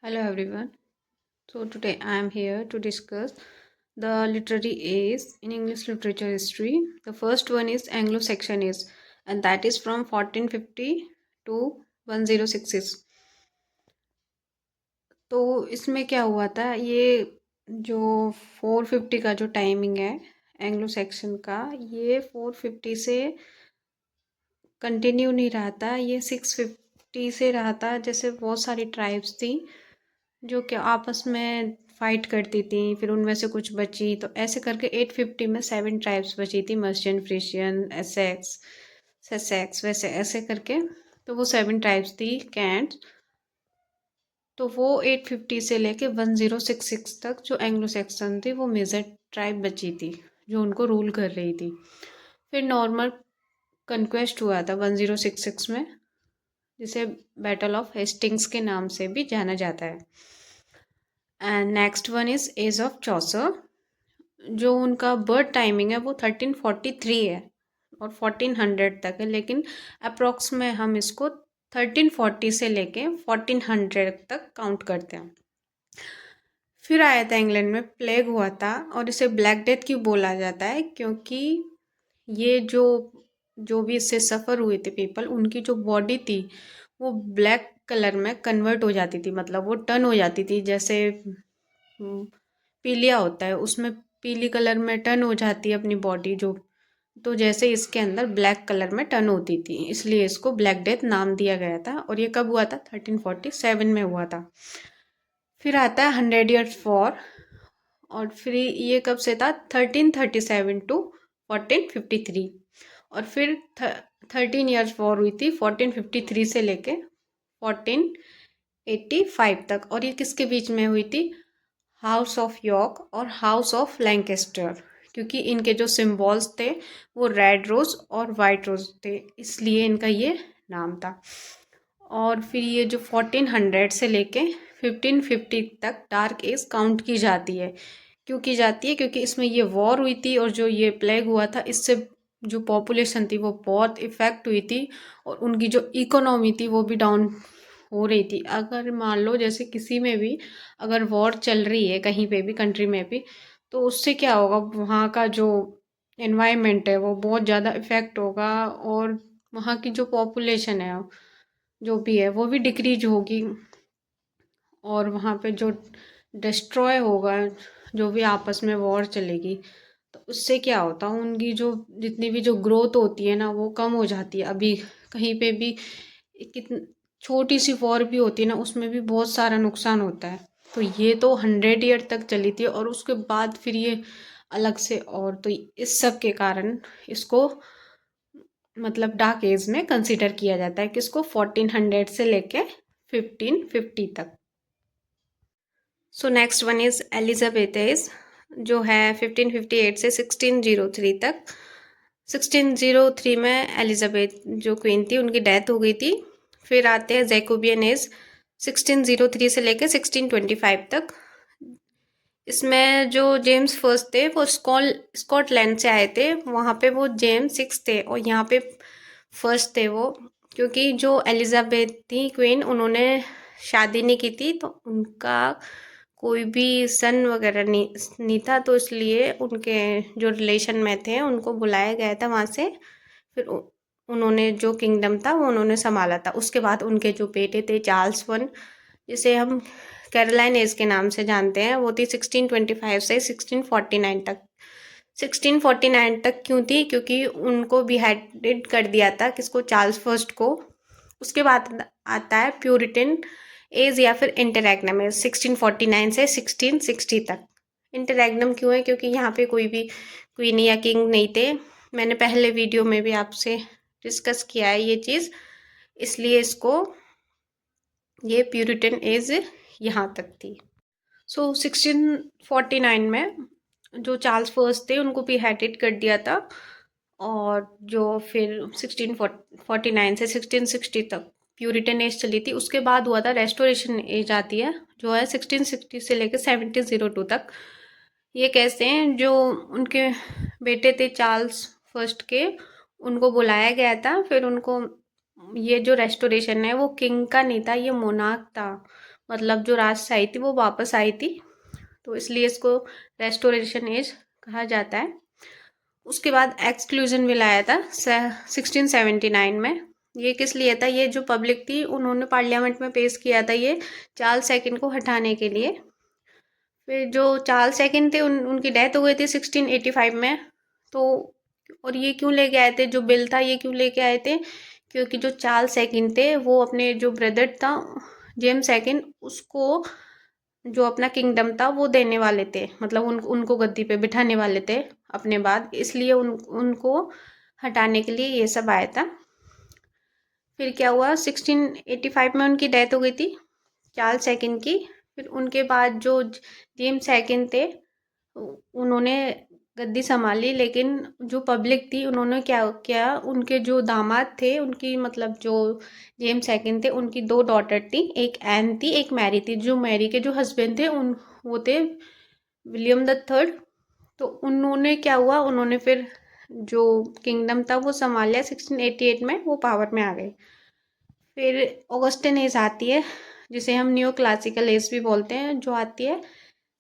Hello everyone. So today I am here to discuss the literary age in English literature history. The first one is Anglo-Saxon age and that is from 1450 to 1066. तो इसमें क्या हुआ था, ये जो 450 का जो टाइमिंग है एंग्लो सेक्शन का, ये 450 से कंटिन्यू नहीं रहा था, ये 650 से रहा था। जैसे बहुत सारी ट्राइब्स थी जो कि आपस में फाइट करती थी, फिर उनमें से कुछ बची, तो ऐसे करके 850 में 7 ट्राइब्स बची थी, मर्शियन, फ्रिशियन, एसेक्स, ससेक्स, वैसे ऐसे करके। तो वो 7 ट्राइब्स थी कैंट। तो वो 850 से लेके 1066 तक जो एंग्लो सेक्सन थी वो मेजर ट्राइब बची थी जो उनको रूल कर रही थी। फिर नॉर्मल कन्क्वेस्ट हुआ था 1066 में, जिसे बैटल ऑफ हेस्टिंग्स के नाम से भी जाना जाता है। And next one is age of Chaucer. जो उनका बर्थ टाइमिंग है वो 1343 है और 1400 तक है, लेकिन अप्रोक्स में हम इसको 1340 से लेके 1400 तक काउंट करते हैं। फिर आया था इंग्लैंड में, प्लेग हुआ था और इसे ब्लैक डेथ क्यों बोला जाता है, क्योंकि ये जो भी इससे सफ़र हुए थे पीपल, उनकी जो बॉडी थी वो ब्लैक कलर में कन्वर्ट हो जाती थी, मतलब वो टर्न हो जाती थी। जैसे पीलिया होता है, उसमें पीली कलर में टर्न हो जाती है अपनी बॉडी जो, तो जैसे इसके अंदर ब्लैक कलर में टर्न होती थी, इसलिए इसको ब्लैक डेथ नाम दिया गया था। और ये कब हुआ था? 1347 में हुआ था। फिर आता है 100 ईयर्स वॉर, और फिर ये कब से था? 1337 टू 1453। और फिर 13 ईयर्स वॉर हुई थी 1453 से लेके 1485 तक। और ये किसके बीच में हुई थी? हाउस ऑफ यॉर्क और हाउस ऑफ लैंकेस्टर, क्योंकि इनके जो सिम्बॉल्स थे वो रेड रोज और वाइट रोज थे, इसलिए इनका ये नाम था। और फिर ये जो 1400 से लेके 1550 तक डार्क एज काउंट की जाती है। क्यों की जाती है? क्योंकि इसमें ये वॉर हुई थी और जो ये प्लेग हुआ था, इससे जो पॉपुलेशन थी वो बहुत इफ़ेक्ट हुई थी और उनकी जो इकोनॉमी थी वो भी डाउन हो रही थी। अगर मान लो जैसे किसी में भी अगर वॉर चल रही है कहीं पे भी कंट्री में भी, तो उससे क्या होगा, वहाँ का जो एनवायरनमेंट है वो बहुत ज़्यादा इफ़ेक्ट होगा और वहाँ की जो पॉपुलेशन है जो भी है वो भी डिक्रीज होगी। और वहाँ पे जो डिस्ट्रॉय होगा, जो भी आपस में वॉर चलेगी, तो उससे क्या होता है, उनकी जो जितनी भी जो ग्रोथ होती है ना वो कम हो जाती है। अभी कहीं पे भी कितनी छोटी सी वॉर भी होती है ना, उसमें भी बहुत सारा नुकसान होता है। तो ये तो 100 ईयर तक चली थी और उसके बाद फिर ये अलग से, और तो इस सब के कारण इसको मतलब डार्क एज में कंसिडर किया जाता है, किसको? 1400 से लेके 1550 तक। So next one is Elizabeth age, जो है 1558 से 1603 तक। 1603 में एलिजाबेथ जो क्वीन थी उनकी डेथ हो गई थी। फिर आते हैं जैकोबियन एज, 1603 से लेकर 1625 तक। इसमें जो जेम्स फर्स्ट थे वो स्कॉटलैंड से आए थे, वहाँ पे वो जेम्स सिक्स थे और यहाँ पे फर्स्ट थे वो। क्योंकि जो एलिजाबेथ थी क्वीन, उन्होंने शादी नहीं की थी, तो उनका कोई भी सन वगैरह नहीं था, तो इसलिए उनके जो रिलेशन में थे उनको बुलाया गया था वहाँ से। फिर उन्होंने जो किंगडम था वो उन्होंने संभाला था। उसके बाद उनके जो बेटे थे चार्ल्स वन, जिसे हम कैरोलाइन एज के नाम से जानते हैं, वो थी 1625 से 1649 तक। 1649 तक क्यों थी? क्योंकि उनको बिहेडेड कर दिया था, किसको? चार्ल्स फर्स्ट को। उसके बाद आता है प्यूरिटन एज या फिर इंटररेग्नम एज, 1649 से 1660 तक। इंटररेग्नम क्यों है? क्योंकि यहाँ पे कोई भी क्वीन या किंग नहीं थे। मैंने पहले वीडियो में भी आपसे डिस्कस किया है ये चीज़, इसलिए इसको ये प्यूरिटन एज यहाँ तक थी। सो 1649 में जो चार्ल्स फर्स्ट थे उनको बिहेडेड कर दिया था, और जो फिर 1649 से 1660 तक प्यूरिटन एज चली थी। उसके बाद हुआ था रेस्टोरेशन एज आती है, जो है 1660 से लेकर 1702 तक। ये कैसे हैं? जो उनके बेटे थे चार्ल्स फर्स्ट के, उनको बुलाया गया था। फिर उनको ये जो रेस्टोरेशन है वो किंग का नहीं था, ये मोनार्क था। मतलब जो राजशाही थी वो वापस आई थी, तो इसलिए इसको रेस्टोरेशन एज कहा जाता है। उसके बाद एक्सक्लूजन बिल आया था 1679 में। ये किस लिए था? ये जो पब्लिक थी उन्होंने पार्लियामेंट में पेश किया था ये चार्ल्स सेकंड को हटाने के लिए। फिर जो चार्ल्स सेकंड थे उनकी डेथ हो गई थी 1685 में। तो और ये क्यों लेके आए थे, जो बिल था ये क्यों लेके आए थे? क्योंकि जो चार्ल्स सेकंड थे वो अपने जो ब्रदर था जेम्स सेकंड, उसको जो अपना किंगडम था वो देने वाले थे, मतलब उनको गद्दी पे बिठाने वाले थे अपने बाद, इसलिए उनको हटाने के लिए ये सब आया था। फिर क्या हुआ, 1685 में उनकी डेथ हो गई थी चार्ल्स सेकंड की। फिर उनके बाद जो जेम्स सेकंड थे उन्होंने गद्दी संभाली, लेकिन जो पब्लिक थी उन्होंने क्या किया, उनके जो दामाद थे उनकी, मतलब जो जेम्स सेकंड थे उनकी दो डॉटर थी, एक एन थी एक मैरी थी। जो मैरी के जो हस्बैंड थे उन वो थे विलियम द थर्ड। तो उन्होंने क्या हुआ, उन्होंने फिर जो किंगडम था वो संभाल लिया, 1688 में वो पावर में आ गए। फिर ऑगस्टिन एज आती है जिसे हम न्यू क्लासिकल एज भी बोलते हैं, जो आती है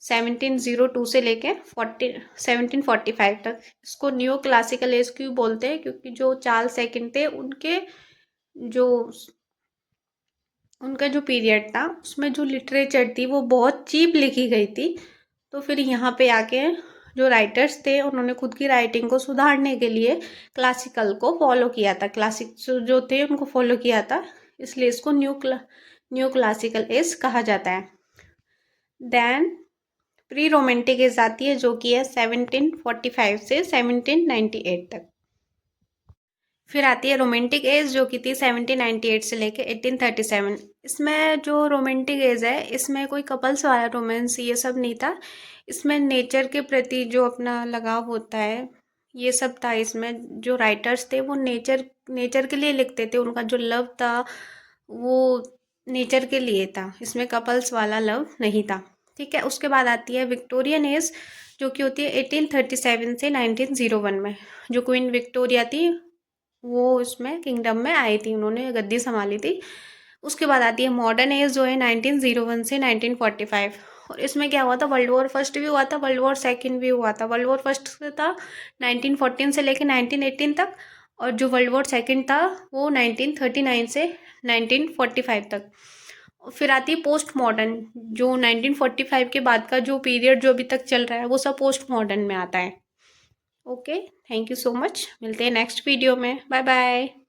1702 से लेके 1745 तक। इसको न्यू क्लासिकल एज क्यों बोलते हैं? क्योंकि जो चार्ल्स सेकंड थे जो उनका जो पीरियड था उसमें जो लिटरेचर थी वो बहुत चीप लिखी गई थी। तो फिर यहाँ पे आके जो राइटर्स थे उन्होंने खुद की राइटिंग को सुधारने के लिए क्लासिकल को फॉलो किया था, क्लासिक जो थे उनको फॉलो किया था, इसलिए इसको न्यू क्लासिकल एज कहा जाता है। देन प्री रोमांटिक एज आती है जो कि है 1745 से 1798 तक। फिर आती है रोमांटिक एज जो कि थी 1798 से लेके 1837। इसमें जो रोमांटिक एज है इसमें कोई कपल्स वाला रोमांस ये सब नहीं था, इसमें नेचर के प्रति जो अपना लगाव होता है ये सब था। इसमें जो राइटर्स थे वो नेचर के लिए लिखते थे, उनका जो लव था वो नेचर के लिए था, इसमें कपल्स वाला लव नहीं था। ठीक है, उसके बाद आती है विक्टोरियन एज जो कि होती है 1837 से 1901 में। जो क्वीन विक्टोरिया थी वो इसमें किंगडम में आई थी, उन्होंने गद्दी संभाली थी। उसके बाद आती है मॉडर्न एज जो है 1901 से 1945। और इसमें क्या हुआ था, वर्ल्ड वॉर फर्स्ट भी हुआ था, वर्ल्ड वॉर सेकंड भी हुआ था। वर्ल्ड वॉर फर्स्ट था 1914 से लेकर 1918 तक, और जो वर्ल्ड वॉर सेकंड था वो 1939 से 1945 तक। फिर आती है पोस्ट मॉडर्न, जो 1945 के बाद का जो पीरियड जो अभी तक चल रहा है वो सब पोस्ट मॉडर्न में आता है। Okay, thank you so much, मिलते हैं नेक्स्ट वीडियो में, बाय बाय।